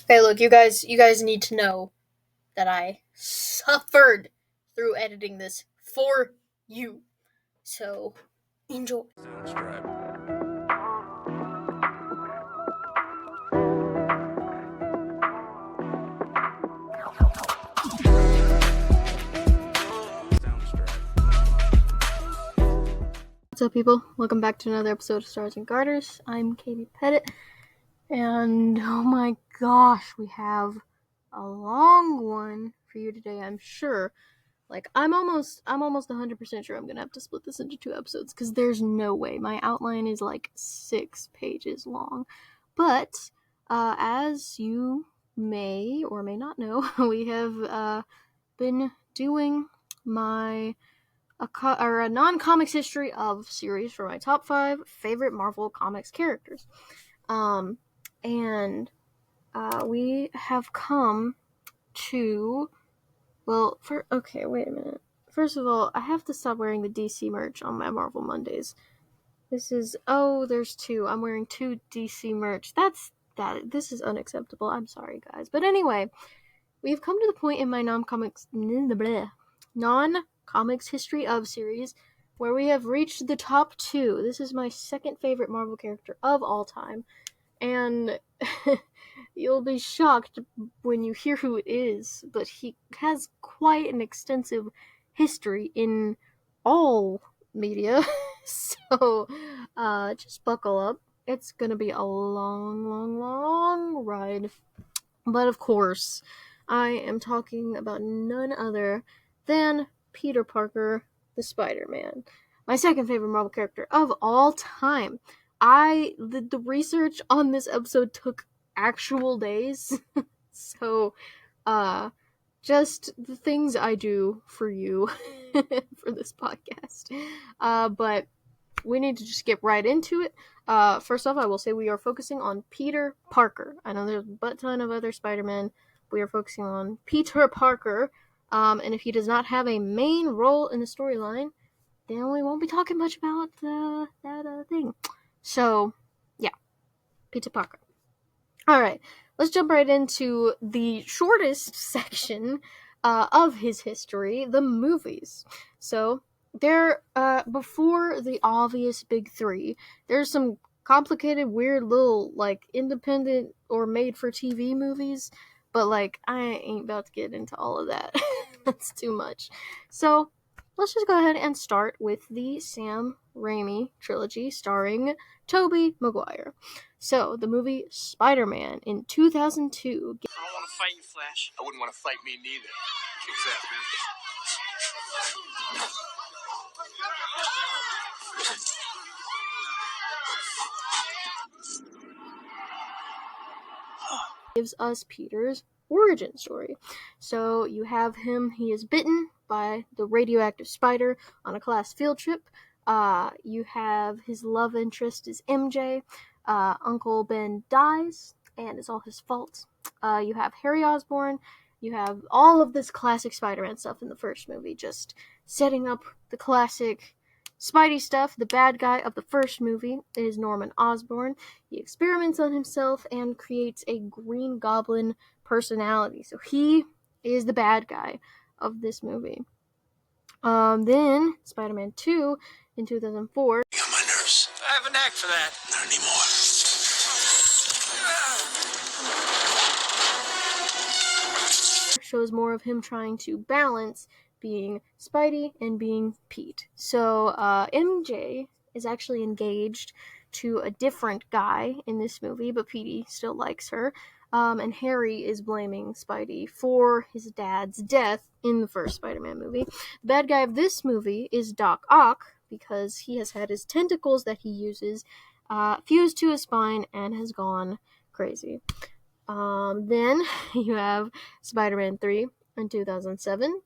Okay, look, you guys need to know that I suffered through editing this for you. So, enjoy. What's up, people? Welcome back to another episode of Stars and Garters. I'm Katie Pettit, and oh my gosh, we have a long one for you today, I'm sure. Like, I'm almost 100% sure I'm gonna have to split this into 2 episodes, because there's no way. My outline is like 6 pages long. But, as you may or may not know, we have been doing my a non-comics history of series for my top 5 favorite Marvel Comics characters. And we have come to, well, okay, wait a minute. First of all, I have to stop wearing the DC merch on my Marvel Mondays. There's 2. I'm wearing 2 DC merch. This is unacceptable. I'm sorry, guys. But anyway, we've come to the point in my non-comics history of series where we have reached the top 2. This is my second favorite Marvel character of all time, and you'll be shocked when you hear who it is, but he has quite an extensive history in all media. So just buckle up. It's gonna be a long ride. But of course, I am talking about none other than Peter Parker, the Spider-Man. My second favorite Marvel character of all time. The research on this episode took actual days. So, just the things I do for you for this podcast. But we need to just get right into it. First off, I will say we are focusing on Peter Parker. I know there's a butt ton of other Spider-Men. We are focusing on Peter Parker. And if he does not have a main role in the storyline, then we won't be talking much about that thing. So, yeah, Peter Parker. Alright, let's jump right into the shortest section of his history, the movies. So, before the obvious big 3, there's some complicated, weird little, independent or made-for-TV movies, but, I ain't about to get into all of that. That's too much. So, let's just go ahead and start with the Sam Raimi trilogy starring Tobey Maguire. So, the movie Spider-Man in 2002. I don't want to fight you, Flash. I wouldn't want to fight me neither. Kicks ass, Gives us Peter's origin story. So you have him, he is bitten by the radioactive spider on a class field trip. You have his love interest is MJ. Uncle Ben dies, and it's all his fault. You have Harry Osborn. You have all of this classic Spider-Man stuff in the first movie, just setting up the classic Spidey stuff. The bad guy of the first movie is Norman Osborn. He experiments on himself and creates a Green Goblin personality. So he is the bad guy of this movie. Then Spider-Man 2 in 2004. You got my nerves. I have a knack for that. Not anymore. Shows more of him trying to balance being Spidey and being Pete. So MJ is actually engaged to a different guy in this movie, but Petey still likes her. And Harry is blaming Spidey for his dad's death in the first Spider-Man movie. The bad guy of this movie is Doc Ock, because he has had his tentacles that he uses fused to his spine and has gone crazy. Then you have Spider-Man 3 in 2007.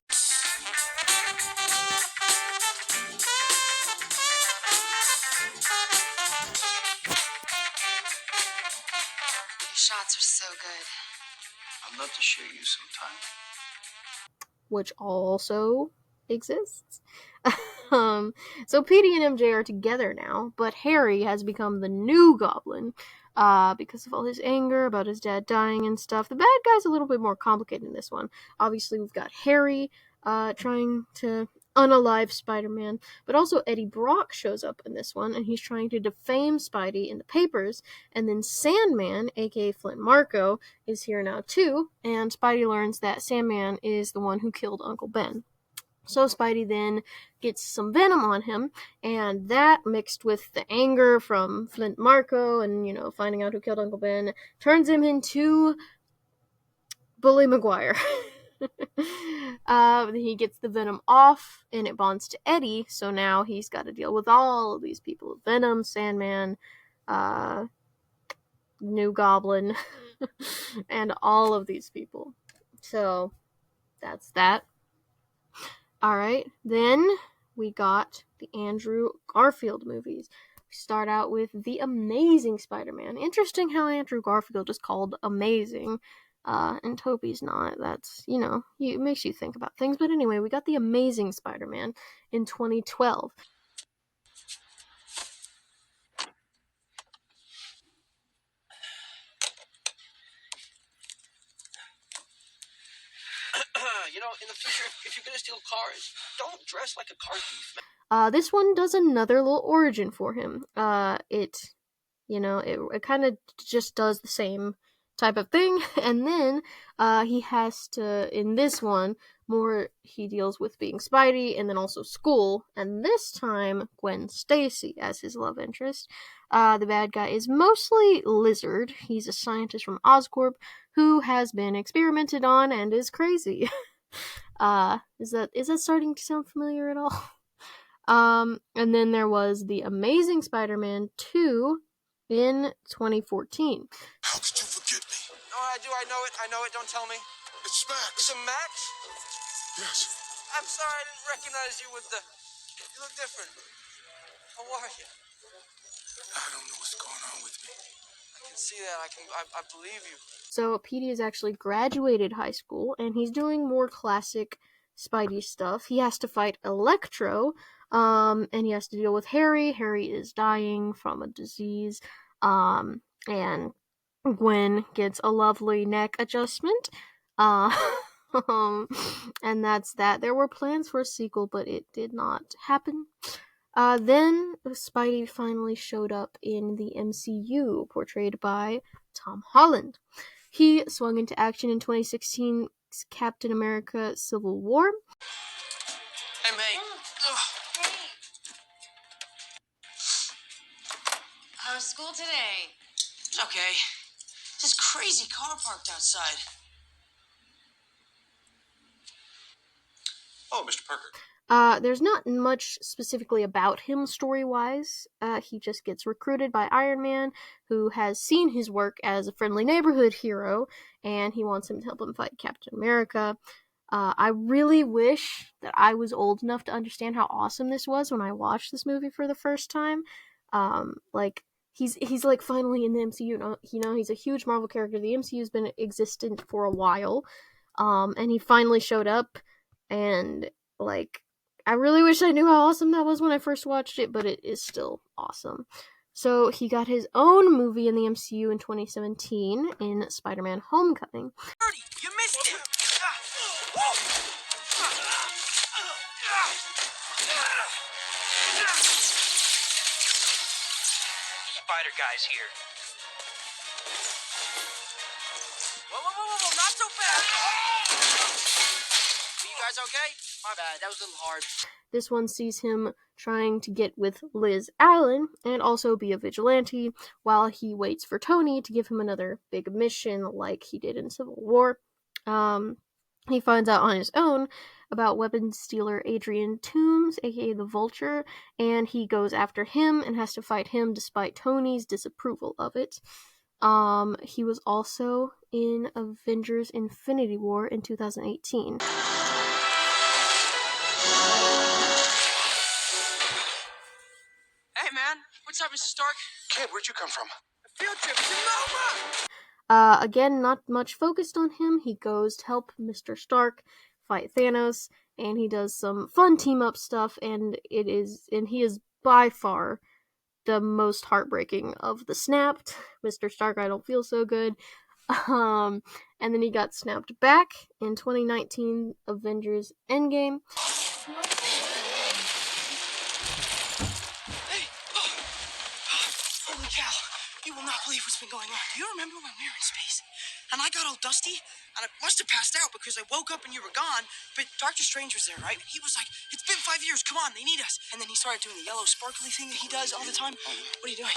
Shots are so good. I'd love to show you sometime. Which also exists. So Petey and MJ are together now, but Harry has become the new Goblin. because of all his anger about his dad dying and stuff. The bad guy's a little bit more complicated in this one. Obviously, we've got Harry trying to unalive Spider-Man, but also Eddie Brock shows up in this one, and he's trying to defame Spidey in the papers, and then Sandman, aka Flint Marko, is here now too, and Spidey learns that Sandman is the one who killed Uncle Ben. So Spidey then gets some venom on him, and that mixed with the anger from Flint Marko and, finding out who killed Uncle Ben, turns him into Bully Maguire. He gets the venom off, and it bonds to Eddie, so now he's got to deal with all of these people. Venom, Sandman, New Goblin, and all of these people. So, that's that. Alright, then we got the Andrew Garfield movies. We start out with The Amazing Spider-Man. Interesting how Andrew Garfield is called Amazing, and Tobey's not. That's, it makes you think about things. But anyway, we got The Amazing Spider-Man in 2012. In the future, if you're gonna steal cars, don't dress like a car thief. This one does another little origin for him. It kind of just does the same type of thing, and then he has to, in this one, he deals with being Spidey, and then also school, and this time Gwen Stacy as his love interest. The bad guy is mostly Lizard. He's a scientist from Oscorp who has been experimented on and is crazy. Is that starting to sound familiar at all? And then there was The Amazing Spider-Man 2 in 2014. How could you forget me? No, I do. I know it. Don't tell me. It's Max. Is it Max? Yes. I'm sorry, I didn't recognize you with the... You look different. How are you? I don't know what's going on with me. I can see that. I believe you. So Petey has actually graduated high school, and he's doing more classic Spidey stuff. He has to fight Electro, and he has to deal with Harry. Harry is dying from a disease, and Gwen gets a lovely neck adjustment. And that's that. There were plans for a sequel, but it did not happen. Then Spidey finally showed up in the MCU, portrayed by Tom Holland. He swung into action in 2016's Captain America Civil War. Hey, mate. Hey. How's school today? It's okay. This crazy car parked outside. Oh, Mr. Parker. There's not much specifically about him story-wise. He just gets recruited by Iron Man, who has seen his work as a friendly neighborhood hero, and he wants him to help him fight Captain America. I really wish that I was old enough to understand how awesome this was when I watched this movie for the first time. He's like finally in the MCU. He's a huge Marvel character. The MCU's been existent for a while, and he finally showed up, and I really wish I knew how awesome that was when I first watched it, but it is still awesome. So he got his own movie in the MCU in 2017 in Spider-Man Homecoming. You missed it! Spider Guy's here. Whoa, not so fast! Are you guys okay? My bad, that was a little hard. This one sees him trying to get with Liz Allen and also be a vigilante while he waits for Tony to give him another big mission like he did in Civil War. He finds out on his own about weapons stealer Adrian Toomes, aka the Vulture, and he goes after him and has to fight him despite Tony's disapproval of it. He was also in Avengers Infinity War in 2018. Hey, man. What's up, Mr. Stark? Kid, where'd you come from? A field trip to Nova! Again, not much focused on him. He goes to help Mr. Stark fight Thanos, and he does some fun team-up stuff, and he is by far the most heartbreaking of the snapped. Mr. Stark, I don't feel so good. And then he got snapped back in 2019 Avengers Endgame. Hey! Holy cow! You will not believe what's been going on. Do you remember when we were in space? And I got all dusty, and I must have passed out because I woke up and you were gone. But Doctor Strange was there, right? He was like, "It's been 5 years. Come on, they need us." And then he started doing the yellow sparkly thing that he does all the time. What are you doing?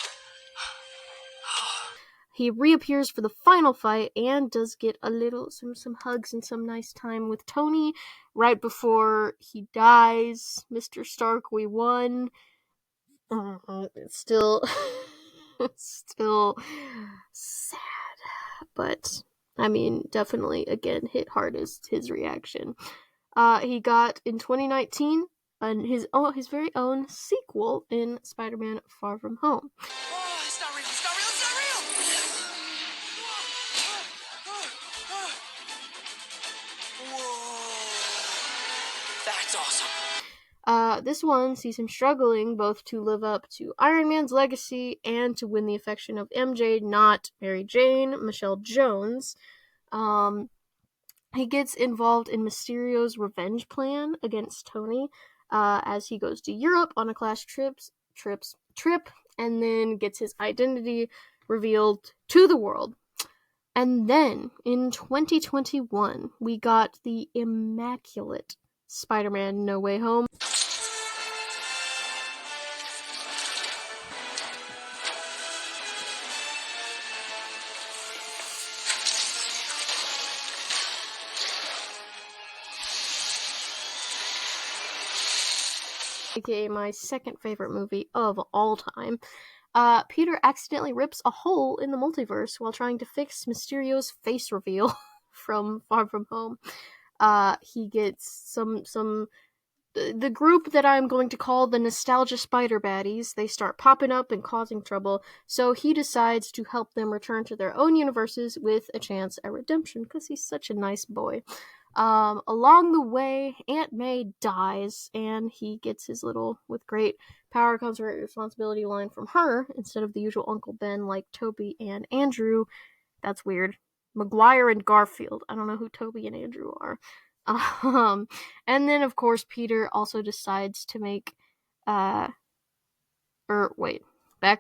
He reappears for the final fight and does get a little some hugs and some nice time with Tony right before he dies. Mr. Stark, we won. It's still it's still sad, but I mean, definitely again hit hard as his reaction. He got in 2019 his very own sequel in Spider-Man: Far From Home. Oh, it's not real. It's not real. It's not real. Whoa. That's awesome. This one sees him struggling both to live up to Iron Man's legacy and to win the affection of MJ, not Mary Jane, Michelle Jones. He gets involved in Mysterio's revenge plan against Tony as he goes to Europe on a class trip, and then gets his identity revealed to the world. And then in 2021, we got the immaculate Spider-Man No Way Home. AKA my second favorite movie of all time. Peter accidentally rips a hole in the multiverse while trying to fix Mysterio's face reveal from Far From Home. He gets some the group that I'm going to call the Nostalgia Spider Baddies. They start popping up and causing trouble, so he decides to help them return to their own universes with a chance at redemption because he's such a nice boy. Along the way, Aunt May dies, and he gets his little "with great power comes great responsibility" line from her instead of the usual Uncle Ben like Toby and Andrew. That's weird. Maguire and Garfield. I don't know who Toby and Andrew are. And then of course Peter also decides to make back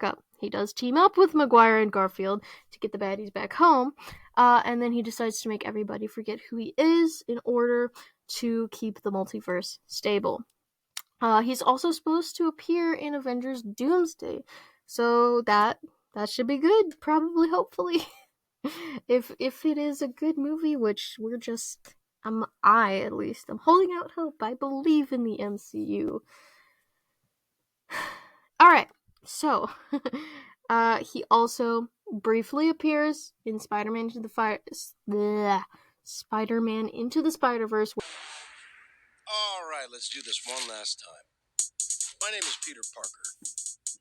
up. He does team up with Maguire and Garfield to get the baddies back home, and then he decides to make everybody forget who he is in order to keep the multiverse stable. He's also supposed to appear in Avengers Doomsday, so that should be good, probably, hopefully. if it is a good movie, which I'm holding out hope. I believe in the MCU. Alright, so he also briefly appears in Spider-Man Into the Spider-Verse. Alright, let's do this one last time. My name is Peter Parker.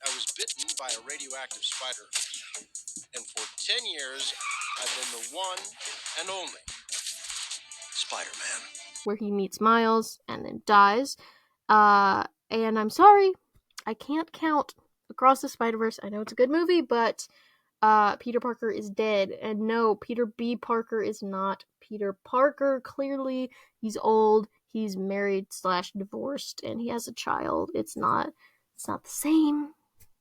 I was bitten by a radioactive spider, and for 10 years, I've been the one and only Spider-Man. Where he meets Miles and then dies. And I'm sorry, I can't count Across the Spider-Verse. I know it's a good movie, but Peter Parker is dead. And no, Peter B. Parker is not Peter Parker. Clearly, he's old, he's married / divorced, and he has a child. It's not the same,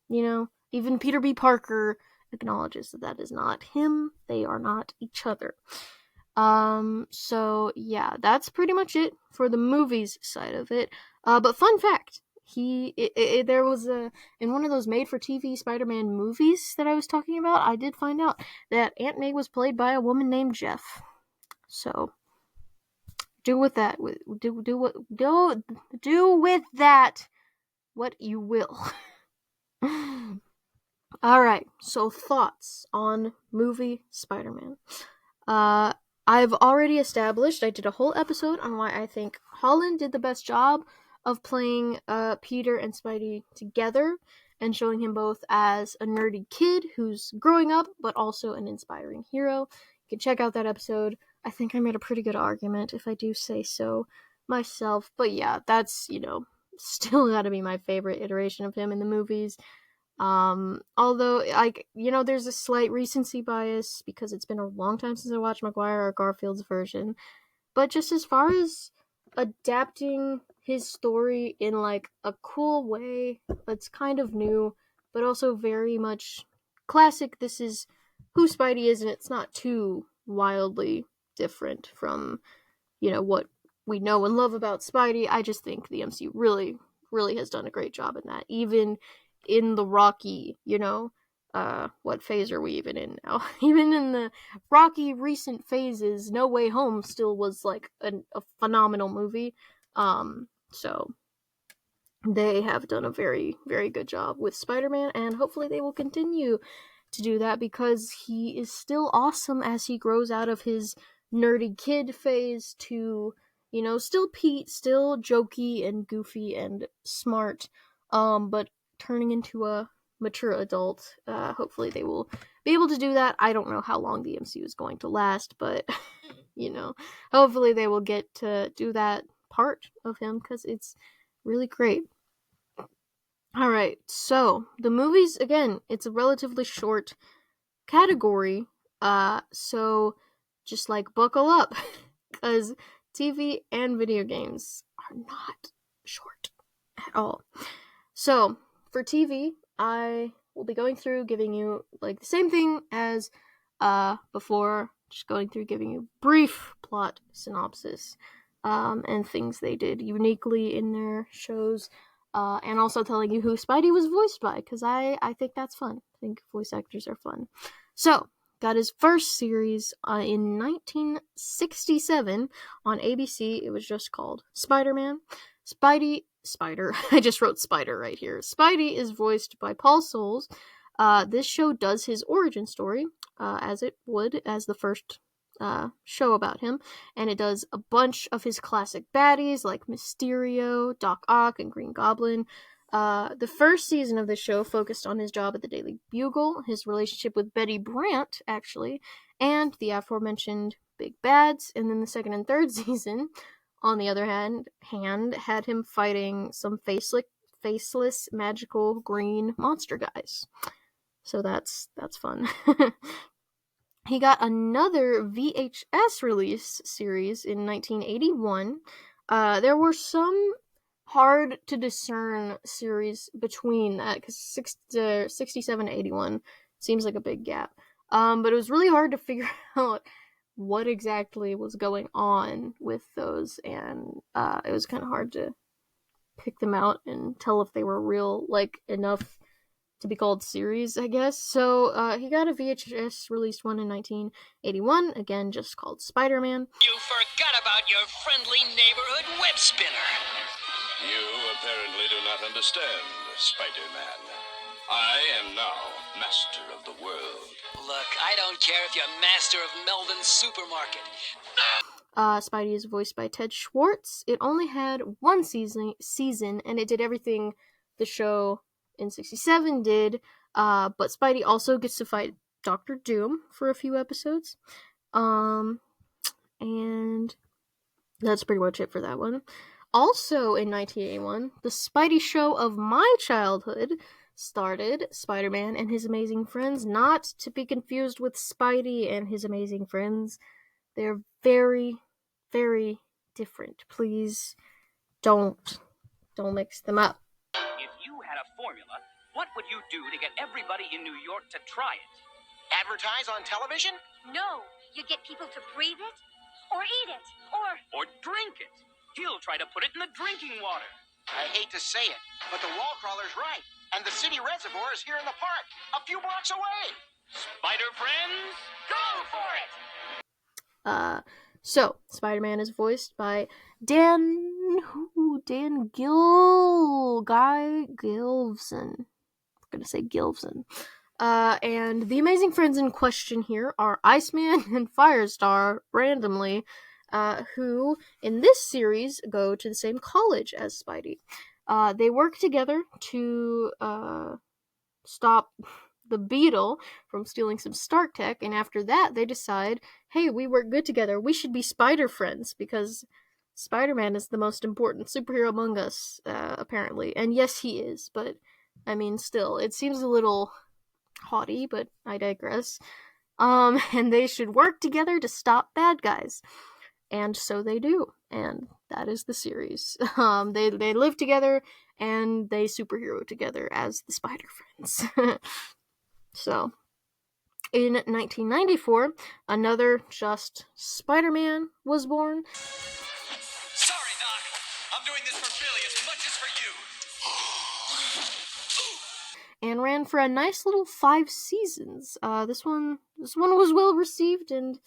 you know? Even Peter B. Parker acknowledges that is not him. They are not each other. So yeah, that's pretty much it for the movies side of it. But fun fact, there was in one of those made-for-TV Spider-Man movies that I was talking about, I did find out that Aunt May was played by a woman named Jeff. So do with that what you will. Alright, so thoughts on movie Spider-Man. I've already established, I did a whole episode on why I think Holland did the best job of playing Peter and Spidey together and showing him both as a nerdy kid who's growing up, but also an inspiring hero. You can check out that episode. I think I made a pretty good argument, if I do say so myself. But yeah, that's, still gotta be my favorite iteration of him in the movies. Although, like, there's a slight recency bias because it's been a long time since I watched Maguire or Garfield's version. But just as far as adapting his story in, like, a cool way that's kind of new, but also very much classic, this is who Spidey is, and it's not too wildly different from, what we know and love about Spidey. I just think the MCU really, really has done a great job in that. Even in the Rocky, what phase are we even in now? Even in the Rocky recent phases, No Way Home still was like a phenomenal movie. So they have done a very, very good job with Spider-Man, and hopefully they will continue to do that because he is still awesome as he grows out of his nerdy kid phase to, still Pete, still jokey and goofy and smart, but turning into a mature adult. Hopefully they will be able to do that. I don't know how long the MCU is going to last, but, hopefully they will get to do that part of him because it's really great. Alright, so the movies, again, it's a relatively short category, so just like buckle up, because TV and video games are not short at all. So, for TV, I will be going through giving you like the same thing as before, just going through giving you brief plot synopsis and things they did uniquely in their shows, and also telling you who Spidey was voiced by, because I think that's fun. I think voice actors are fun. So, got his first series in 1967 on ABC. It was just called Spider-Man. I just wrote Spider right here. Spidey is voiced by Paul Soles. This show does his origin story, as it would as the first show about him, and it does a bunch of his classic baddies like Mysterio, Doc Ock, and Green Goblin. The first season of the show focused on his job at the Daily Bugle, his relationship with Betty Brant, actually, and the aforementioned big bads, and then the second and third season, on the other hand, had him fighting some faceless, magical green monster guys. So that's fun. He got another VHS release series in 1981. There were some hard to discern series between that, because 67 to 81 seems like a big gap. But it was really hard to figure out what exactly was going on with those, and it was kind of hard to pick them out and tell if they were real, like, enough to be called series, I guess. So he got a VHS released one in 1981, again just called Spider-Man. You forgot about your friendly neighborhood web spinner. You apparently do not understand, Spider-Man. I am now master of the world. Look, I don't care if you're master of Melvin's supermarket. Spidey is voiced by Ted Schwartz. It only had one season, and it did everything the show in 67 did, but Spidey also gets to fight Doctor Doom for a few episodes. And that's pretty much it for that one. Also in 1981, the Spidey show of my childhood started, Spider-Man and His Amazing Friends, not to be confused with Spidey and His Amazing Friends. They're very, very different. Please don't mix them up. If you had a formula, what would you do to get everybody in New York to try it? Advertise on television? No, you get people to breathe it, or eat it, Or drink it. He'll try to put it in the drinking water. I hate to say it, but the wall crawler's right. And the city reservoir is here in the park, a few blocks away. Spider friends, go for it! So Spider-Man is voiced by Dan Gilvson. I'm gonna say Gilvson. And the amazing friends in question here are Iceman and Firestar, randomly, who in this series go to the same college as Spidey. They work together to stop the Beetle from stealing some Stark tech, and after that they decide, hey, we work good together, we should be Spider friends, because Spider-Man is the most important superhero among us, apparently. And yes, he is, but I mean, still, it seems a little haughty, but I digress. And they should work together to stop bad guys. And so they do. And that is the series. They live together and they superhero together as the Spider Friends. So, in 1994, another just Spider-Man was born. Sorry, Doc. I'm doing this for Billy as much as for you. And ran for a nice little 5 seasons. This one was well received and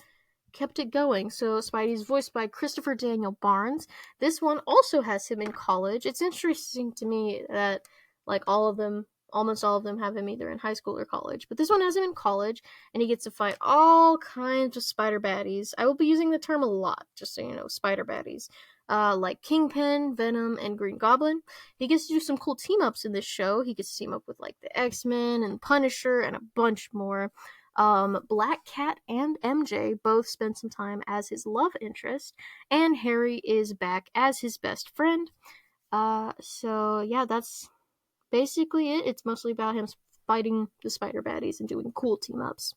kept it going. So Spidey's voiced by Christopher Daniel Barnes. This one also has him in college. It's interesting to me that like almost all of them have him either in high school or college. But this one has him in college, and he gets to fight all kinds of spider baddies. I will be using the term a lot, just so you know, spider baddies. Like Kingpin, Venom, and Green Goblin. He gets to do some cool team-ups in this show. He gets to team up with like the X-Men and Punisher and a bunch more. Black Cat and MJ both spend some time as his love interest, and Harry is back as his best friend. So yeah, that's basically it. It's mostly about him fighting the spider baddies and doing cool team ups.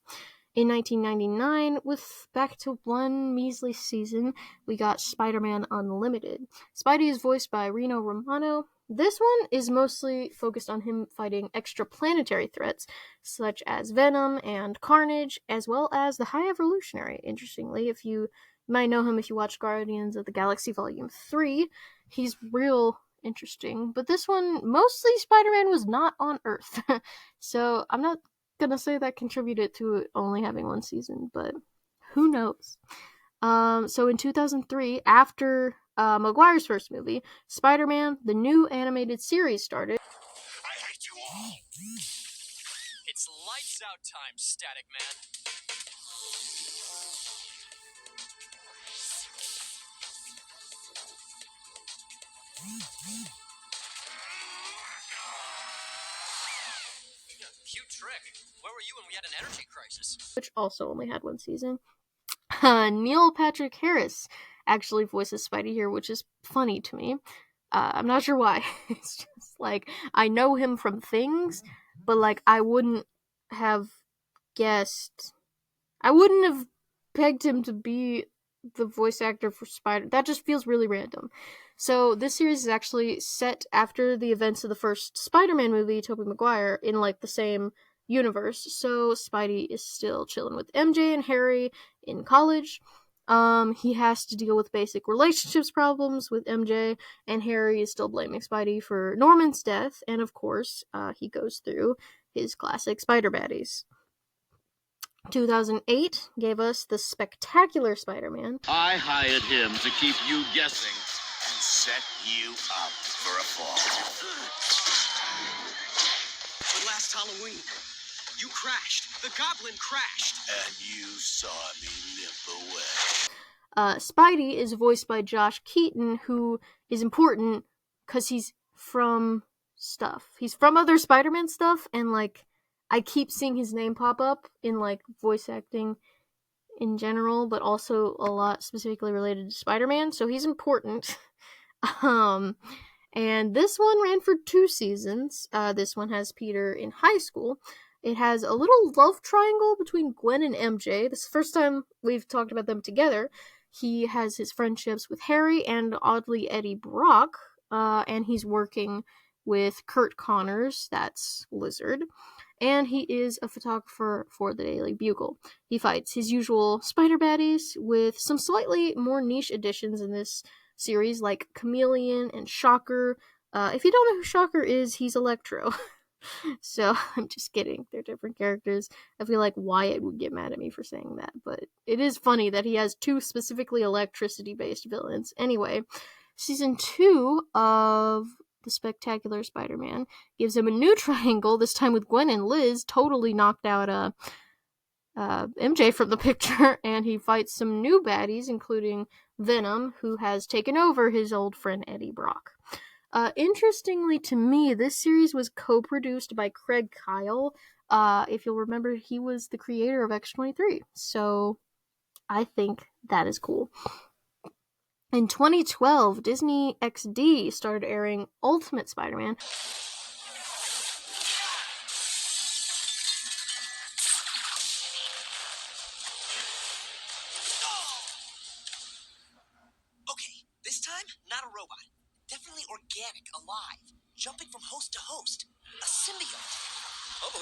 In 1999, with back to one measly season, we got Spider-Man Unlimited. Spidey is voiced by Reno Romano. This one is mostly focused on him fighting extraplanetary threats, such as Venom and Carnage, as well as the High Evolutionary. Interestingly, if you might know him if you watch Guardians of the Galaxy Volume 3, he's real interesting. But this one, mostly Spider-Man was not on Earth. So I'm not gonna say that contributed to it only having one season, but who knows? So in 2003, after Maguire's first movie, Spider-Man, the new animated series started. I hate you all. It's lights out time, Static Man. Cute trick. Where were you when we had an energy crisis? Which also only had one season. Neil Patrick Harris actually voices Spidey here, which is funny to me. I'm not sure why. It's just like I know him from things, but like I wouldn't have guessed. I wouldn't have pegged him to be the voice actor for Spider. That just feels really random. So this series is actually set after the events of the first Spider-Man movie, Tobey Maguire, in like the same universe. So Spidey is still chilling with MJ and Harry in college. He has to deal with basic relationships problems with MJ, and Harry is still blaming Spidey for Norman's death, and of course, he goes through his classic Spider Baddies. 2008 gave us the Spectacular Spider-Man. I hired him to keep you guessing. And set you up for a fall. But last Halloween, you crashed. The Goblin crashed. And you saw me limp away. Spidey is voiced by Josh Keaton, who is important because he's from stuff. He's from other Spider-Man stuff, and like I keep seeing his name pop up in like voice acting in general, but also a lot specifically related to Spider-Man, so he's important. And this one ran for 2 seasons. This one has Peter in high school. It has a little love triangle between Gwen and MJ. This is the first time we've talked about them together. He has his friendships with Harry and oddly Eddie Brock, and he's working with Kurt Connors, that's Lizard, and he is a photographer for the Daily Bugle. He fights his usual spider baddies with some slightly more niche additions in this series, like Chameleon and Shocker. If you don't know who Shocker is, he's Electro. So, I'm just kidding. They're different characters. I feel like Wyatt would get mad at me for saying that, but it is funny that he has 2 specifically electricity-based villains. Anyway, season 2 of the Spectacular Spider-Man gives him a new triangle, this time with Gwen and Liz, totally knocked out MJ from the picture, and he fights some new baddies, including Venom, who has taken over his old friend Eddie Brock. Interestingly to me, this series was co-produced by Craig Kyle. If you'll remember, he was the creator of X-23, so I think that is cool. In 2012, Disney XD started airing Ultimate Spider-Man. Not a robot. Definitely organic, alive. Jumping from host to host. A symbiote. Oh boy.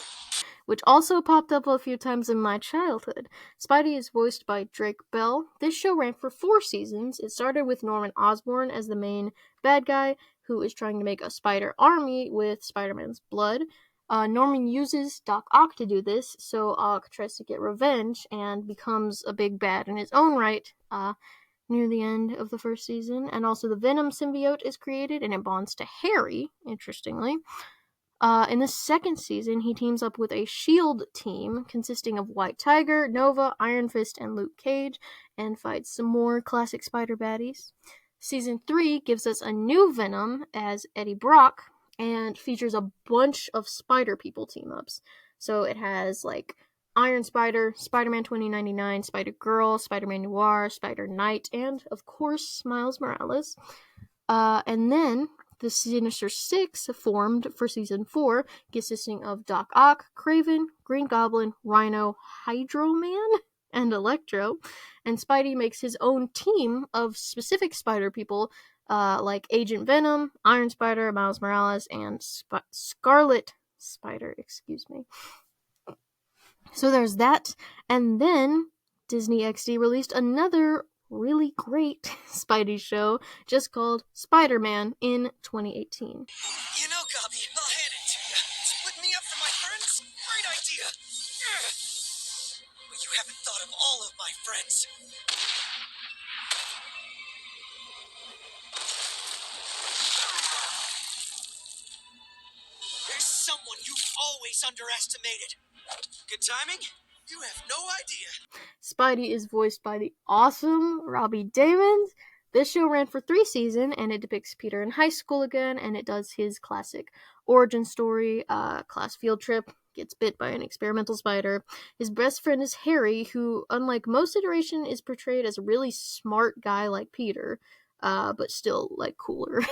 Which also popped up a few times in my childhood. Spidey is voiced by Drake Bell. This show ran for 4 seasons. It started with Norman Osborn as the main bad guy, who is trying to make a spider army with Spider-Man's blood. Norman uses Doc Ock to do this, so Ock tries to get revenge and becomes a big bad in his own right near the end of the first season. And also the Venom symbiote is created, and it bonds to Harry, interestingly. In the second season, he teams up with a S.H.I.E.L.D. team consisting of White Tiger, Nova, Iron Fist, and Luke Cage, and fights some more classic Spider Baddies. Season 3 gives us a new Venom as Eddie Brock, and features a bunch of Spider People team-ups. So it has, like, Iron Spider, Spider-Man 2099, Spider-Girl, Spider-Man Noir, Spider-Knight, and, of course, Miles Morales. And then the Sinister Six formed for Season 4, consisting of Doc Ock, Kraven, Green Goblin, Rhino, Hydro Man, and Electro. And Spidey makes his own team of specific Spider People, like Agent Venom, Iron Spider, Miles Morales, and Scarlet Spider, So there's that. And then Disney XD released another really great Spidey show just called Spider-Man in 2018. You know, Gobby, I'll hand it to you. Split me up from my friends? Great idea. But you haven't thought of all of my friends. There's someone you've always underestimated. Good timing? You have no idea. Spidey is voiced by the awesome Robbie Daymond. This show ran for 3 seasons, and it depicts Peter in high school again, and it does his classic origin story, class field trip, gets bit by an experimental spider. His best friend is Harry, who, unlike most iteration, is portrayed as a really smart guy like Peter, but still, like, cooler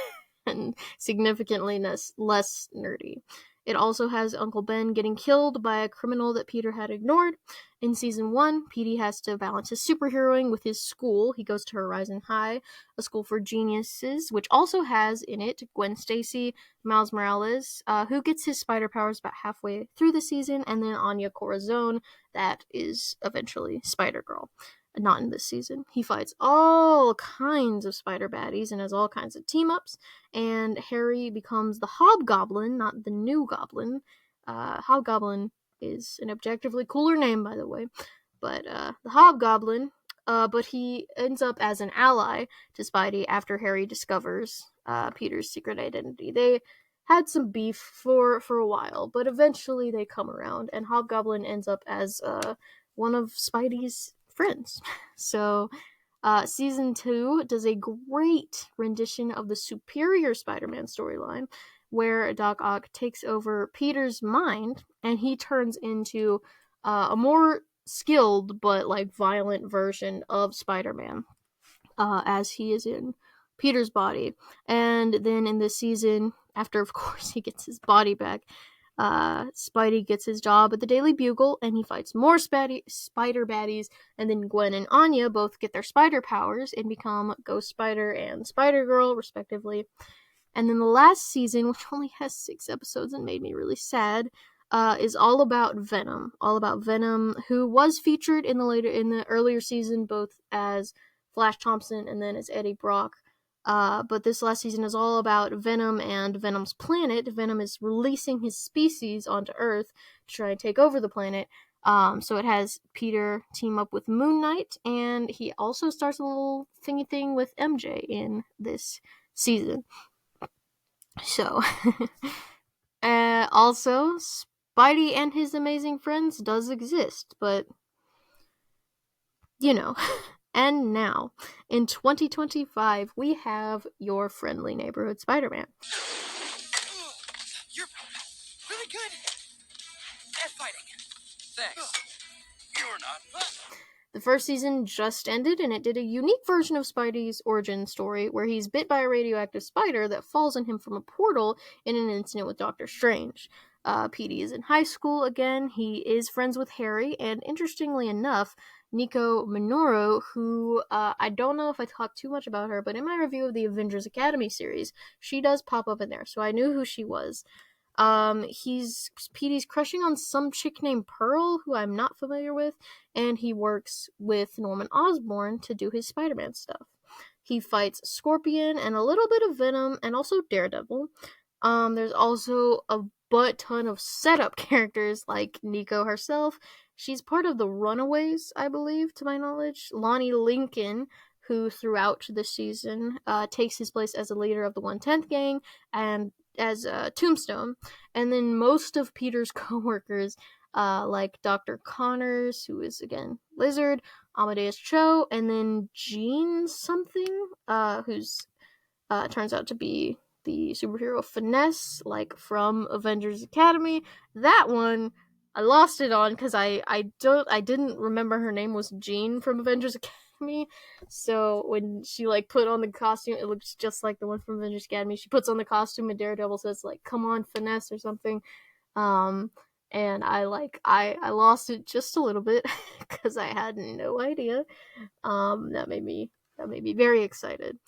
and significantly less nerdy. It also has Uncle Ben getting killed by a criminal that Peter had ignored. In Season 1, Petey has to balance his superheroing with his school. He goes to Horizon High, a school for geniuses, which also has in it Gwen Stacy, Miles Morales, who gets his spider powers about halfway through the season, and then Anya Corazon, that is eventually Spider-Girl. Not in this season. He fights all kinds of spider baddies and has all kinds of team-ups, and Harry becomes the Hobgoblin, not the new Goblin. Hobgoblin is an objectively cooler name, by the way, but the Hobgoblin, but he ends up as an ally to Spidey after Harry discovers Peter's secret identity. They had some beef for a while, but eventually they come around, and Hobgoblin ends up as one of Spidey's friends. So Season 2 does a great rendition of the Superior Spider-Man storyline, where Doc Ock takes over Peter's mind, and he turns into a more skilled but, like, violent version of Spider-Man, as he is in Peter's body. And then in this season, after, of course, he gets his body back, Spidey gets his job at the Daily Bugle, and he fights more spider baddies, and then Gwen and Anya both get their spider powers and become Ghost Spider and Spider-Girl, respectively. And then the last season, which only has 6 episodes and made me really sad, is all about Venom. All about Venom, who was featured in the earlier season, both as Flash Thompson and then as Eddie Brock. But this last season is all about Venom and Venom's planet. Venom is releasing his species onto Earth to try and take over the planet. So it has Peter team up with Moon Knight, and he also starts a little thingy thing with MJ in this season. So, also, Spidey and his amazing friends does exist, but, you know. And now, in 2025, we have your friendly neighborhood Spider-Man. You're really good at fighting. Thanks. You're not. The first season just ended, and it did a unique version of Spidey's origin story, where he's bit by a radioactive spider that falls on him from a portal in an incident with Doctor Strange. Petey is in high school again. He is friends with Harry, and interestingly enough, Nico Minoru, who I don't know if I talked too much about her, but in my review of the Avengers Academy series, she does pop up in there, so I knew who she was. Petey's crushing on some chick named Pearl, who I'm not familiar with, and he works with Norman Osborn to do his Spider-Man stuff. He fights Scorpion and a little bit of Venom, and also Daredevil. There's also a butt ton of setup characters like Nico herself. She's part of the Runaways, I believe, to my knowledge. Lonnie Lincoln, who throughout the season takes his place as a leader of the 110th gang, and as Tombstone. And then most of Peter's co-workers, like Dr. Connors, who is, again, Lizard, Amadeus Cho, and then Jean something, who's turns out to be the superhero Finesse, like from Avengers Academy. That one I lost it on because I didn't remember her name was Jean from Avengers Academy. So when she like put on the costume, it looks just like the one from Avengers Academy. She puts on the costume and Daredevil says like "Come on, Finesse" or something. And I lost it just a little bit because I had no idea. That made me very excited.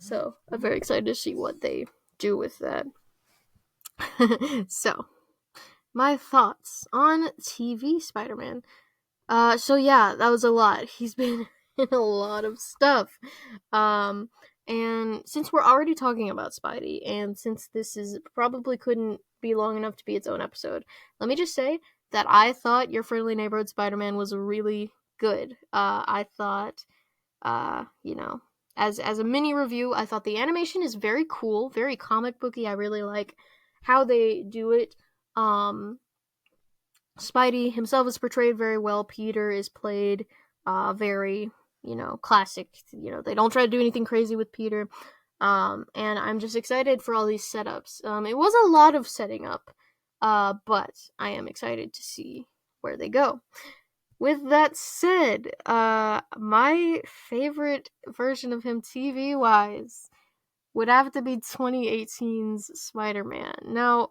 So I'm very excited to see what they do with that. So, my thoughts on TV Spider-Man. So yeah, that was a lot. He's been in a lot of stuff. And since we're already talking about Spidey, and since this is probably couldn't be long enough to be its own episode, let me just say that I thought Your Friendly Neighborhood Spider-Man was really good. I thought, you know, as a mini review, I thought the animation is very cool, very comic booky. I really like how they do it. Spidey himself is portrayed very well. Peter is played very, classic. They don't try to do anything crazy with Peter. And I'm just excited for all these setups. It was a lot of setting up, but I am excited to see where they go. With that said, my favorite version of him TV-wise would have to be 2018's Spider-Man. Now,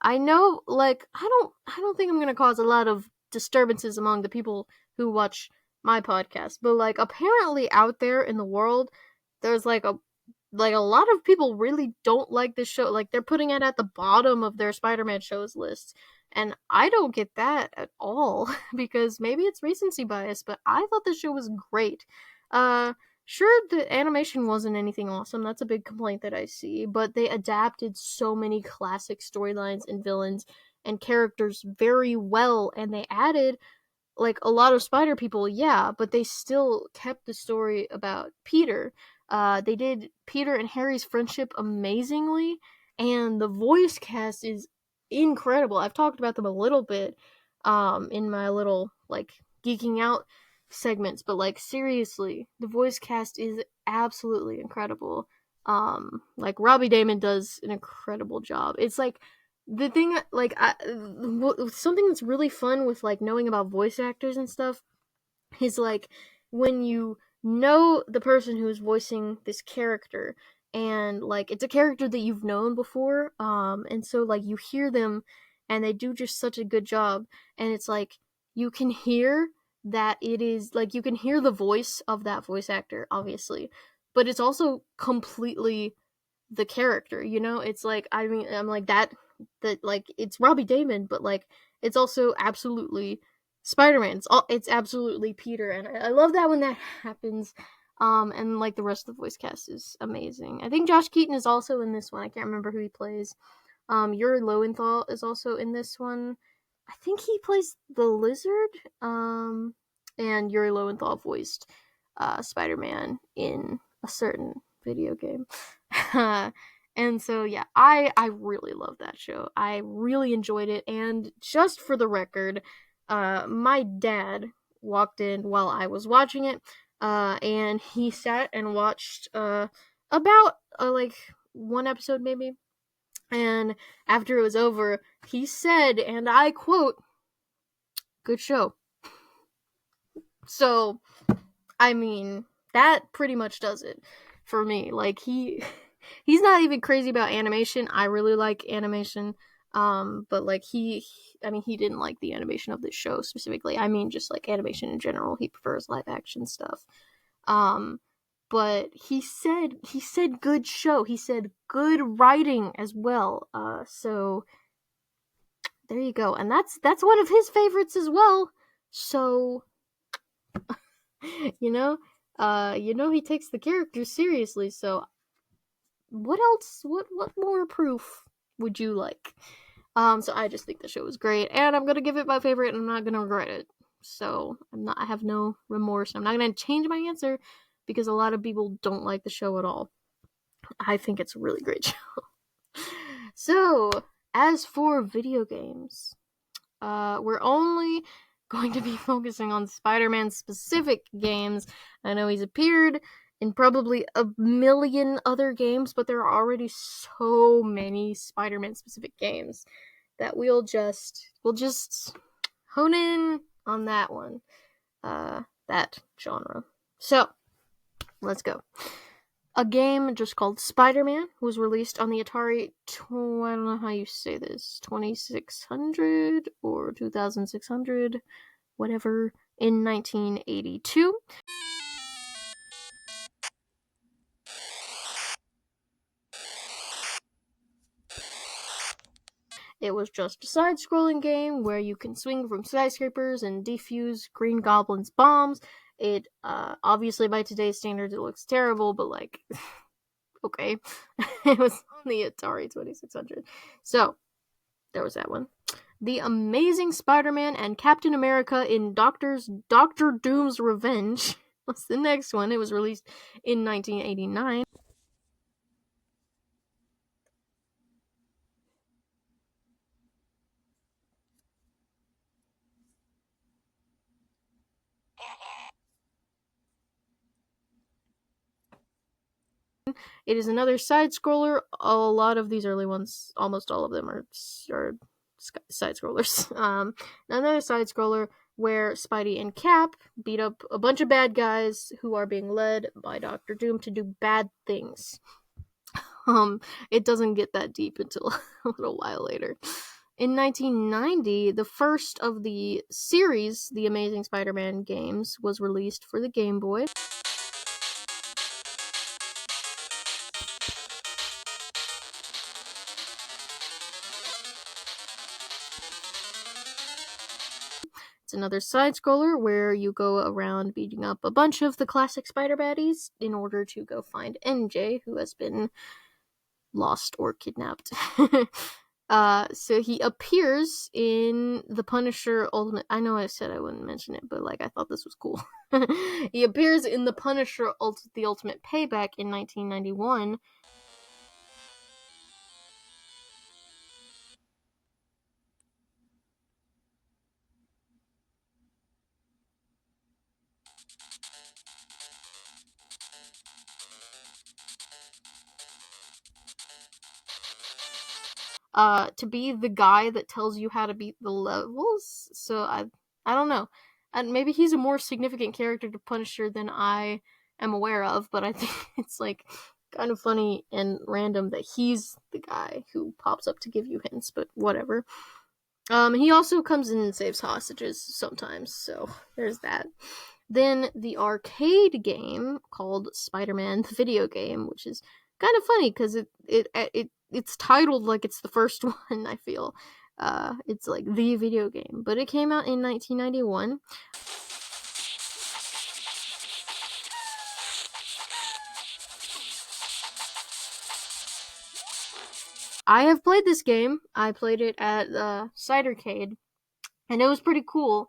I know, like, I don't think I'm gonna cause a lot of disturbances among the people who watch my podcast, but like, apparently out there in the world, there's like a lot of people really don't like this show. Like, they're putting it at the bottom of their Spider-Man shows list. And I don't get that at all, because maybe it's recency bias, but I thought this show was great. Sure, the animation wasn't anything awesome, that's a big complaint that I see, but they adapted so many classic storylines and villains and characters very well, and they added like a lot of spider people, yeah, but they still kept the story about Peter. They did Peter and Harry's friendship amazingly, and the voice cast is incredible. I've talked about them a little bit in my little like geeking out segments, but like seriously, the voice cast is absolutely incredible. Like Robbie Daymond does an incredible job. It's like the thing, like, something that's really fun with like knowing about voice actors and stuff is like when you know the person who is voicing this character, and like it's a character that you've known before, and so like you hear them and they do just such a good job, and it's like you can hear that it is like you can hear the voice of that voice actor, obviously, but it's also completely the character, it's like, I mean, I'm like that like it's Robbie Daymond, but like it's also absolutely Spider-Man. It's absolutely Peter, and I love that when that happens. And like the rest of the voice cast is amazing. I think Josh Keaton is also in this one. I can't remember who he plays. Yuri Lowenthal is also in this one. I think he plays the Lizard. And Yuri Lowenthal voiced Spider-Man in a certain video game. And so yeah, I really love that show. I really enjoyed it, and just for the record, my dad walked in while I was watching it, and he sat and watched about like one episode maybe, and after it was over, he said, and I quote, "Good show." So, I mean, that pretty much does it for me. Like, he's not even crazy about animation. I really like animation. But like I mean, he didn't like the animation of this show specifically. I mean, just like animation in general. He prefers live action stuff. Um, but he said good show. He said good writing as well. So there you go. And that's one of his favorites as well. So you know, he takes the characters seriously. So what else? What more proof would you like? So I just think the show was great, and I'm gonna give it my favorite, and I'm not gonna regret it. So I have no remorse. I'm not gonna change my answer because a lot of people don't like the show at all. I think it's a really great show. So as for video games, we're only going to be focusing on Spider-Man specific games. I know he's appeared in probably a million other games, but there are already so many Spider-Man specific games that we'll just hone in on that one, that genre. So let's go. A game just called Spider-Man was released on the Atari. I don't know how you say this, 2600 or 2600, whatever, in 1982. It was just a side-scrolling game where you can swing from skyscrapers and defuse Green Goblin's bombs. It, obviously by today's standards, it looks terrible, but like, okay. It was on the Atari 2600. So, there was that one. The Amazing Spider-Man and Captain America in Doctor Doom's Revenge was the next one. It was released in 1989. It is another side scroller. A lot of these early ones, almost all of them are side scrollers. Another side scroller where Spidey and Cap beat up a bunch of bad guys who are being led by Doctor Doom to do bad things. It doesn't get that deep until a little while later. In 1990, the first of the series, The Amazing Spider-Man games, was released for the Game Boy. It's another side scroller where you go around beating up a bunch of the classic Spider Baddies in order to go find MJ, who has been lost or kidnapped. So he appears in the Punisher Ultimate. I know I said I wouldn't mention it, but like I thought this was cool. He appears in the Punisher The Ultimate Payback in 1991. To be the guy that tells you how to beat the levels. So I don't know. And maybe he's a more significant character to Punisher than I am aware of, but I think it's like kind of funny and random that he's the guy who pops up to give you hints, but whatever. He also comes in and saves hostages sometimes, so there's that. Then the arcade game called Spider-Man the Video Game, which is kind of funny because it's titled like it's the first one. I feel it's like the video game, but it came out in 1991. I have played this game. I played it at Cidercade, and it was pretty cool.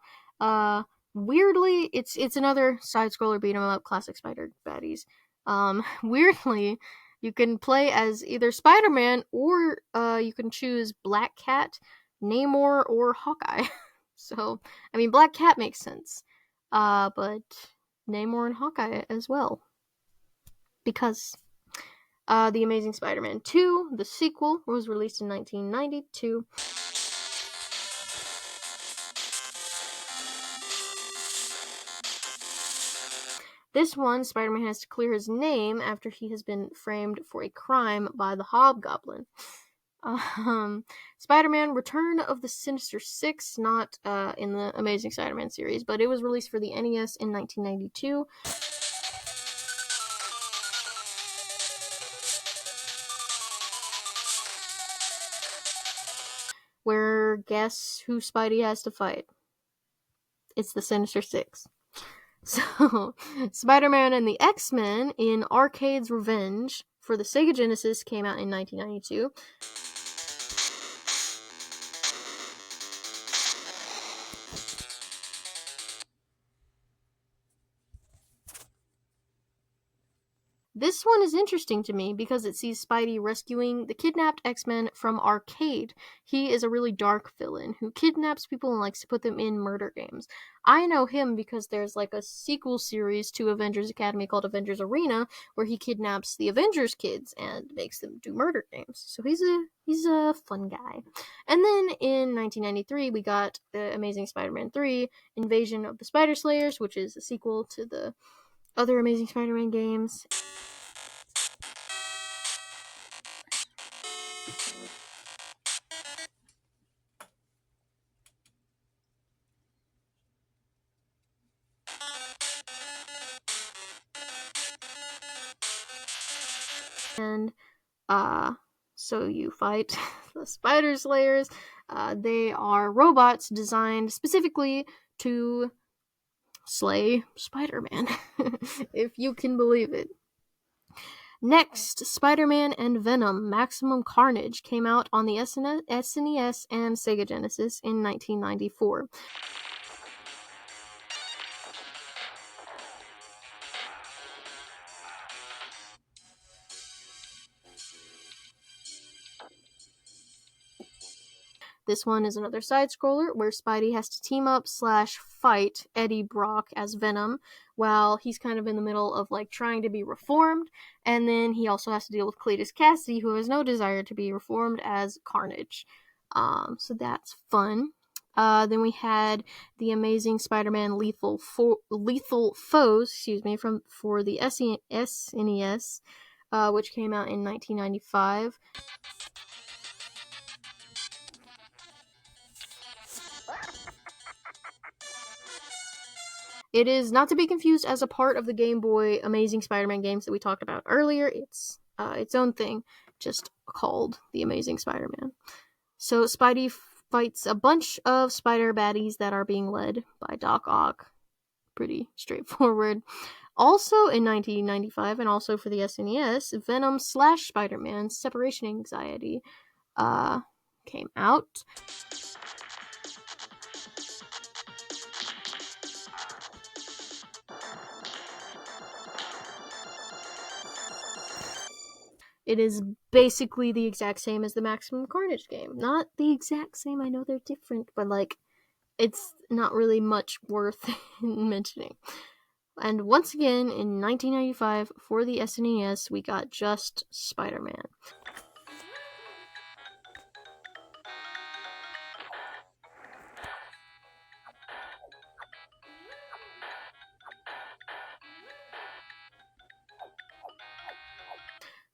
Weirdly, it's another side scroller beat 'em up, classic Spider Baddies. Weirdly, you can play as either Spider-Man or you can choose Black Cat, Namor, or Hawkeye. So, I mean, Black Cat makes sense, but Namor and Hawkeye as well, because The Amazing Spider-Man 2, the sequel, was released in 1992. This one, Spider-Man has to clear his name after he has been framed for a crime by the Hobgoblin. Spider-Man Return of the Sinister Six, not in the Amazing Spider-Man series, but it was released for the NES in 1992. Where guess who Spidey has to fight? It's the Sinister Six. So, Spider-Man and the X-Men in Arcade's Revenge for the Sega Genesis came out in 1992. This one is interesting to me because it sees Spidey rescuing the kidnapped X-Men from Arcade. He is a really dark villain who kidnaps people and likes to put them in murder games. I know him because there's like a sequel series to Avengers Academy called Avengers Arena where he kidnaps the Avengers kids and makes them do murder games. So he's a fun guy. And then in 1993 we got the Amazing Spider-Man 3 Invasion of the Spider Slayers, which is a sequel to the other Amazing Spider-Man games. And so you fight the Spider Slayers. They are robots designed specifically to slay Spider-Man, if you can believe it. Next, Spider-Man and Venom Maximum Carnage came out on the SNES and Sega Genesis in 1994. This one is another side-scroller where Spidey has to team up / fight Eddie Brock as Venom while he's kind of in the middle of like trying to be reformed, and then he also has to deal with Cletus Cassidy, who has no desire to be reformed, as Carnage. So that's fun. Then we had the Amazing Spider-Man Lethal Foes, for the SNES, which came out in 1995. It is not to be confused as a part of the Game Boy Amazing Spider-Man games that we talked about earlier. It's its own thing, just called The Amazing Spider-Man. So Spidey fights a bunch of spider baddies that are being led by Doc Ock. Pretty straightforward. Also in 1995, and also for the SNES, Venom / Spider-Man Separation Anxiety came out. It is basically the exact same as the Maximum Carnage game. Not the exact same, I know they're different, but like, it's not really much worth mentioning. And once again, in 1995, for the SNES, we got just Spider-Man.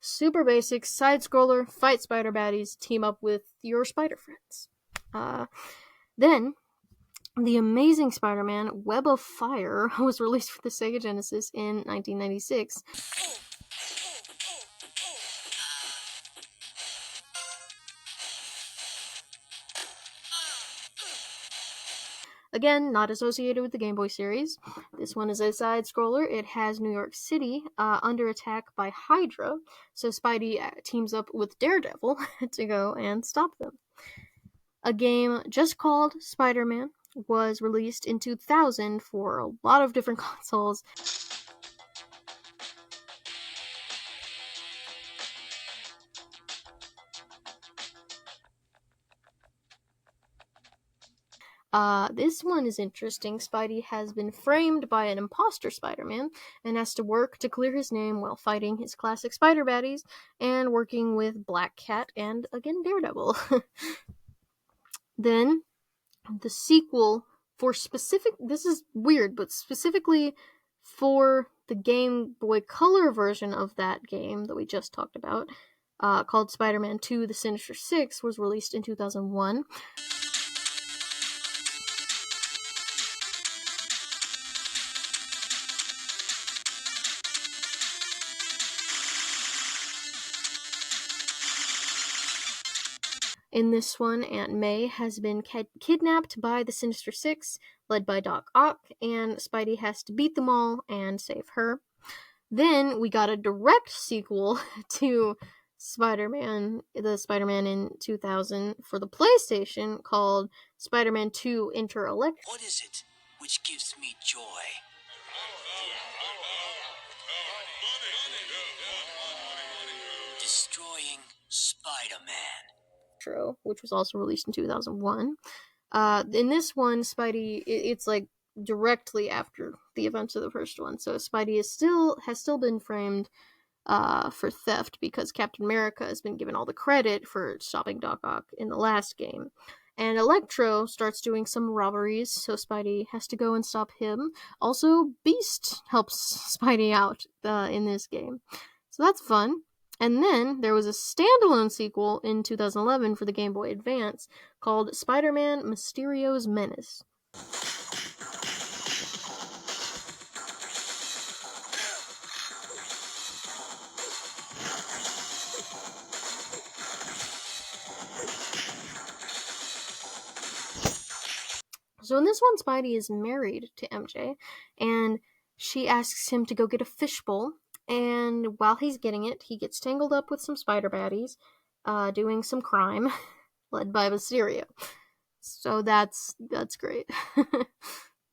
Super basic, side-scroller, fight spider baddies, team up with your spider friends. Then, The Amazing Spider-Man Web of Fire was released for the Sega Genesis in 1996. Again, not associated with the Game Boy series. This one is a side-scroller. It has New York City under attack by Hydra, so Spidey teams up with Daredevil to go and stop them. A game just called Spider-Man was released in 2000 for a lot of different consoles. This one is interesting. Spidey has been framed by an imposter Spider-Man and has to work to clear his name while fighting his classic spider baddies and working with Black Cat and, again, Daredevil. Then, the sequel this is weird, but specifically for the Game Boy Color version of that game that we just talked about, called Spider-Man 2: The Sinister Six, was released in 2001. In this one, Aunt May has been kidnapped by the Sinister Six, led by Doc Ock, and Spidey has to beat them all and save her. Then we got a direct sequel to Spider-Man in 2000 for the PlayStation called Spider-Man 2: Enter Electro. What is it which gives me joy? Destroying Spider-Man. Which was also released in 2001. In this one, Spidey, it's like directly after the events of the first one, so Spidey has still been framed for theft because Captain America has been given all the credit for stopping Doc Ock in the last game. And Electro starts doing some robberies, so Spidey has to go and stop him. Also, Beast helps Spidey out in this game. So that's fun. And then there was a standalone sequel in 2011 for the Game Boy Advance called Spider-Man Mysterio's Menace. So in this one, Spidey is married to MJ, and she asks him to go get a fishbowl, and while he's getting it, he gets tangled up with some spider baddies, doing some crime, led by Mysterio. So that's great.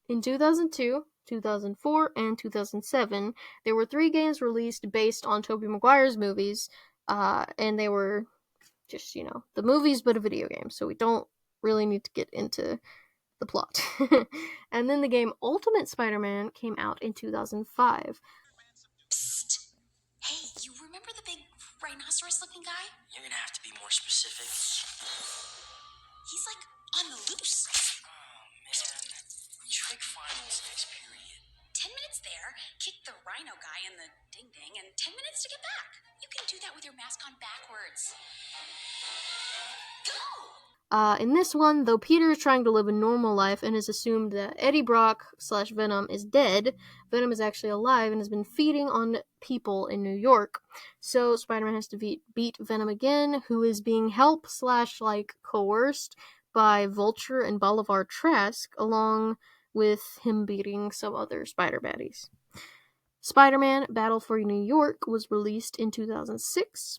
In 2002, 2004, and 2007, there were 3 games released based on Tobey Maguire's movies, and they were just, the movies but a video game, so we don't really need to get into the plot. And then the game Ultimate Spider-Man came out in 2005. Psst. Hey, you remember the big rhinoceros-looking guy? You're gonna have to be more specific. He's like on the loose. Oh man. Trig finals next period. 10 minutes there, kick the rhino guy in the ding-ding, and 10 minutes to get back. You can do that with your mask on backwards. Go! In this one, though Peter is trying to live a normal life and has assumed that Eddie Brock / Venom is dead, Venom is actually alive and has been feeding on people in New York. So Spider-Man has to beat Venom again, who is being helped / coerced by Vulture and Bolivar Trask, along with him beating some other spider baddies. Spider-Man Battle for New York was released in 2006.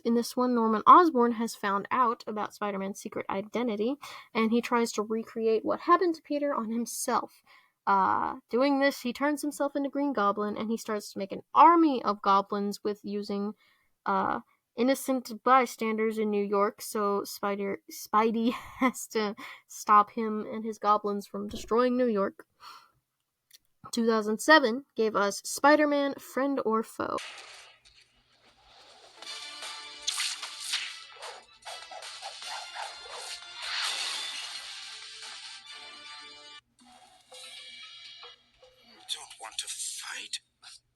In this one, Norman Osborn has found out about Spider-Man's secret identity, and he tries to recreate what happened to Peter on himself. Doing this, he turns himself into Green Goblin, and he starts to make an army of goblins with using innocent bystanders in New York, so Spidey has to stop him and his goblins from destroying New York. 2007 gave us Spider-Man Friend or Foe. Don't want to fight?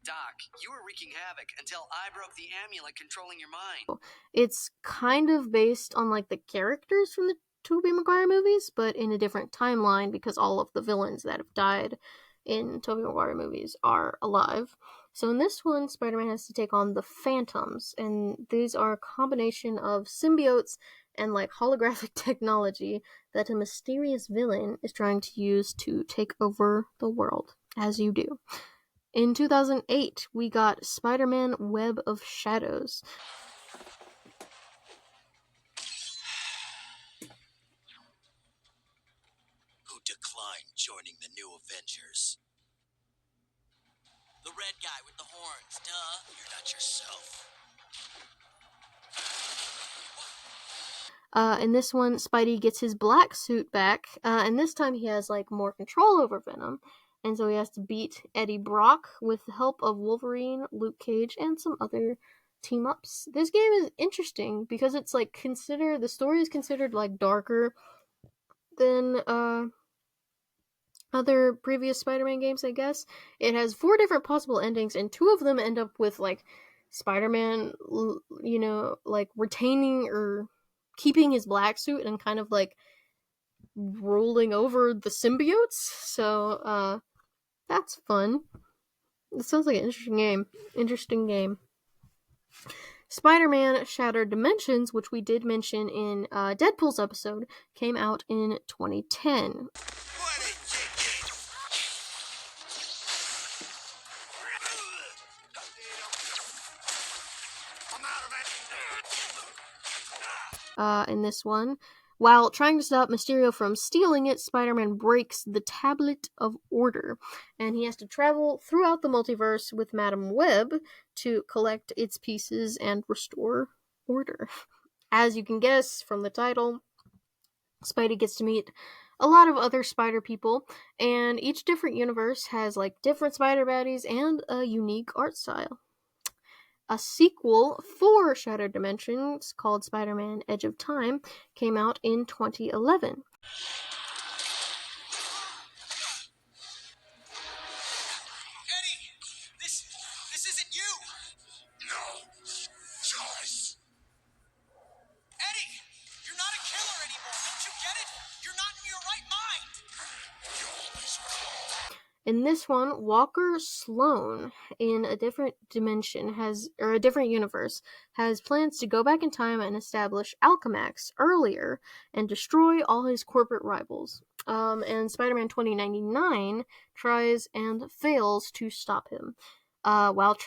Doc, you were wreaking havoc until I broke the amulet controlling your mind. It's kind of based on the characters from the Tobey Maguire movies, but in a different timeline because all of the villains that have died in Tobey Maguire movies are alive. So in this one, Spider-Man has to take on the Phantoms, and these are a combination of symbiotes and holographic technology that a mysterious villain is trying to use to take over the world, as you do. In 2008, we got Spider-Man Web of Shadows. Who declined joining the new Avengers? The red guy with the horns, duh. You're not yourself. In this one, Spidey gets his black suit back, and this time he has like more control over Venom, and so he has to beat Eddie Brock with the help of Wolverine, Luke Cage, and some other team ups. This game is interesting because it's like the story is considered like darker than other previous Spider-Man games, I guess. It has 4 different possible endings, and 2 of them end up with like Spider-Man, like retaining or keeping his black suit and kind of like rolling over the symbiotes. So that's fun. It sounds like an interesting game. Spider-Man Shattered Dimensions, which we did mention in Deadpool's episode, came out in 2010. In this one, while trying to stop Mysterio from stealing it, Spider-Man breaks the Tablet of Order, and he has to travel throughout the multiverse with Madam Web to collect its pieces and restore order. As you can guess from the title, Spidey gets to meet a lot of other spider people, and each different universe has like different spider baddies and a unique art style. A sequel for Shattered Dimensions called Spider-Man Edge of Time came out in 2011. Eddie, this isn't you. No, Joyce. Eddie, you're not a killer anymore. Don't you get it? You're not in your right mind. You always were. In this one, Walker Sloan, in a different dimension, a different universe, has plans to go back in time and establish Alchemax earlier and destroy all his corporate rivals. And Spider-Man 2099 tries and fails to stop him. While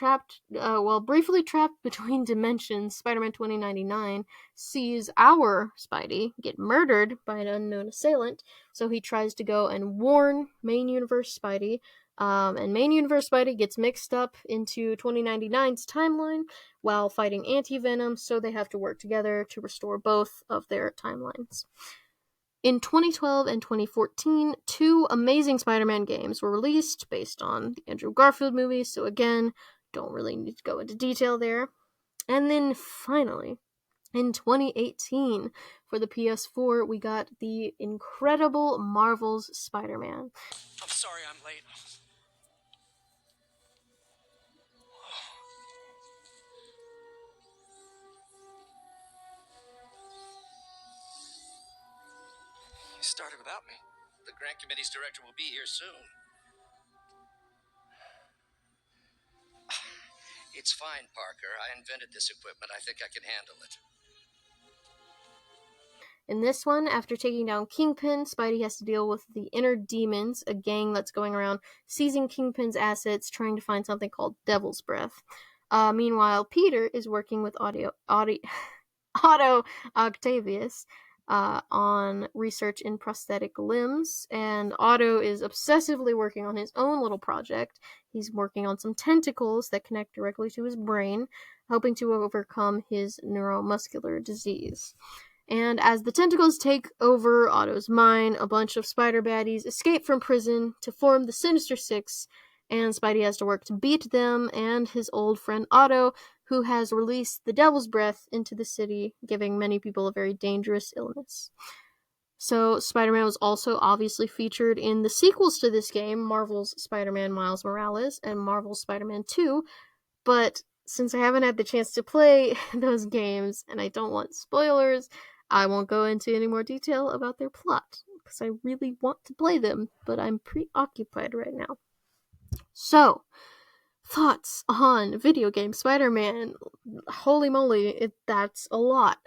briefly trapped between dimensions, Spider-Man 2099 sees our Spidey get murdered by an unknown assailant, so he tries to go and warn Main Universe Spidey, and Main Universe Spidey gets mixed up into 2099's timeline while fighting Anti-Venom, so they have to work together to restore both of their timelines. In 2012 and 2014, 2 Amazing Spider-Man games were released based on the Andrew Garfield movies, so again, don't really need to go into detail there. And then finally, in 2018, for the PS4, we got the incredible Marvel's Spider-Man. I'm sorry I'm late. You started without me. The grant committee's director will be here soon. It's fine, Parker. I invented this equipment. I think I can handle it. In this one, after taking down Kingpin, Spidey has to deal with the Inner Demons, a gang that's going around seizing Kingpin's assets, trying to find something called Devil's Breath. Meanwhile, Peter is working with Otto Octavius on research in prosthetic limbs, and Otto is obsessively working on his own little project. He's working on some tentacles that connect directly to his brain, hoping to overcome his neuromuscular disease. And as the tentacles take over Otto's mind, a bunch of spider baddies escape from prison to form the Sinister Six, and Spidey has to work to beat them and his old friend Otto, who has released the Devil's Breath into the city, giving many people a very dangerous illness. So Spider-Man was also obviously featured in the sequels to this game, Marvel's Spider-Man Miles Morales and Marvel's Spider-Man 2, but since I haven't had the chance to play those games, and I don't want spoilers, I won't go into any more detail about their plot, because I really want to play them, but I'm preoccupied right now. So, thoughts on video game Spider-Man? Holy moly, that's a lot.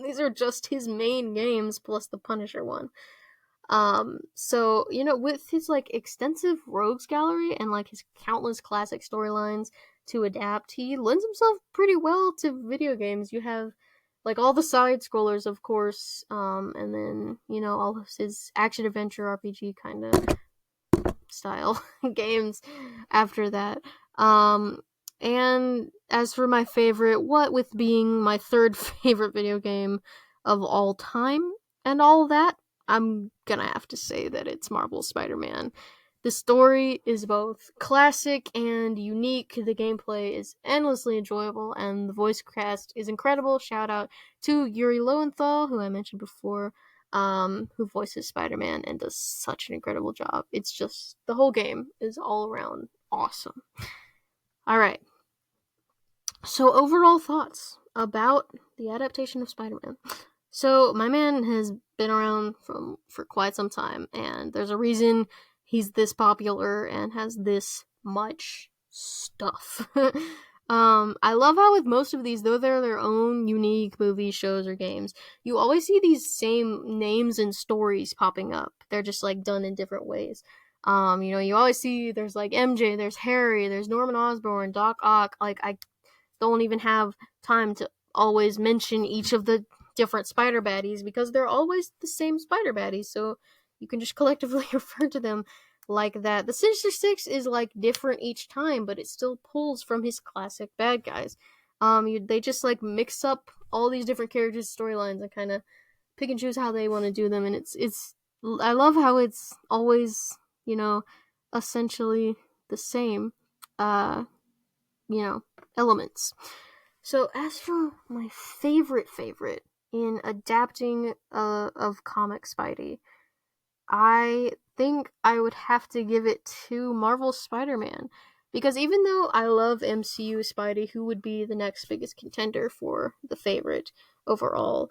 These are just his main games, plus the Punisher one. So, with his, extensive rogues gallery and, his countless classic storylines to adapt, he lends himself pretty well to video games. You have, all the side-scrollers, of course, and then, all of his action-adventure RPG kind of style games after that. And as for my favorite, what with being my third favorite video game of all time and all that, I'm gonna have to say that it's Marvel's Spider-Man. The story is both classic and unique, the gameplay is endlessly enjoyable, and the voice cast is incredible. Shout out to Yuri Lowenthal, who I mentioned before, who voices Spider-Man and does such an incredible job. It's just, the whole game is all around awesome. Alright, so overall thoughts about the adaptation of Spider-Man. So my man has been around for quite some time, and there's a reason he's this popular and has this much stuff. I love how with most of these, though they're their own unique movies, shows, or games, you always see these same names and stories popping up. They're just like done in different ways. You always see there's like MJ, there's Harry, there's Norman Osborn, Doc Ock. Like I don't even have time to always mention each of the different spider baddies because they're always the same spider baddies, so you can just collectively refer to them like that. The Sinister Six is like different each time, but it still pulls from his classic bad guys. They just like mix up all these different characters' storylines and kind of pick and choose how they want to do them, and it's I love how it's always essentially the same uh elements. So as for my favorite in adapting of comic Spidey, I think I would have to give it to Marvel's Spider-Man. Because even though I love MCU Spidey, who would be the next biggest contender for the favorite overall,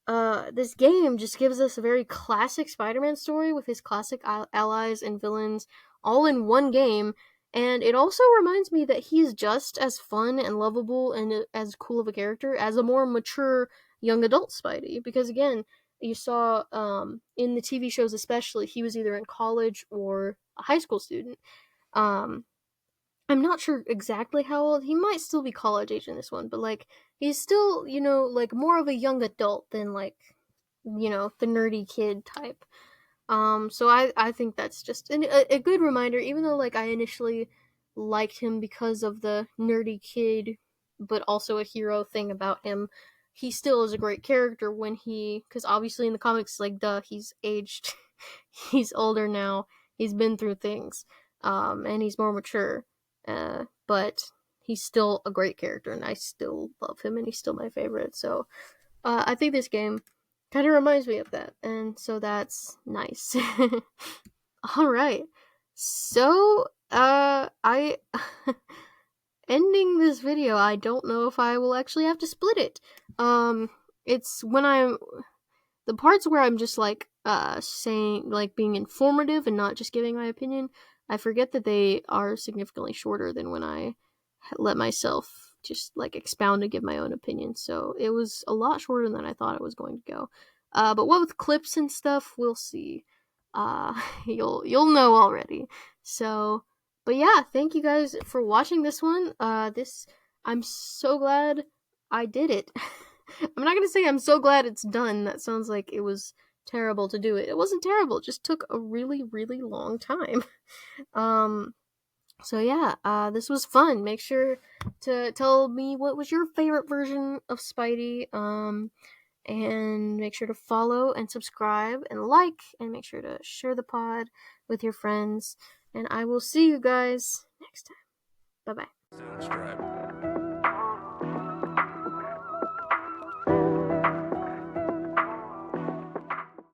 this game just gives us a very classic Spider-Man story with his classic allies and villains all in one game, and it also reminds me that he's just as fun and lovable and as cool of a character as a more mature young adult Spidey. Because again, you saw in the TV shows especially, he was either in college or a high school student. Um, I'm not sure exactly how old. He might still be college age in this one, but like he's still, like more of a young adult than like, the nerdy kid type. So I think that's just a good reminder, even though like I initially liked him because of the nerdy kid, but also a hero thing about him. He still is a great character because obviously in the comics, like, duh, he's aged, he's older now, he's been through things, and he's more mature, but he's still a great character, and I still love him, and he's still my favorite, so, I think this game kind of reminds me of that, and so that's nice. Alright, so, I ending this video, I don't know if I will actually have to split it. It's when the parts where I'm just like saying, like, being informative and not just giving my opinion, I forget that they are significantly shorter than when I let myself just like expound and give my own opinion. So it was a lot shorter than I thought it was going to go. But what with clips and stuff, we'll see. You'll know already. So, but yeah, thank you guys for watching this one. I'm so glad I did it. I'm not gonna say I'm so glad it's done. That sounds like it was terrible to do it. It wasn't terrible. It just took a really, really long time. So yeah, this was fun. Make sure to tell me what was your favorite version of Spidey. And make sure to follow and subscribe and like, and make sure to share the pod with your friends. And I will see you guys next time. Bye bye.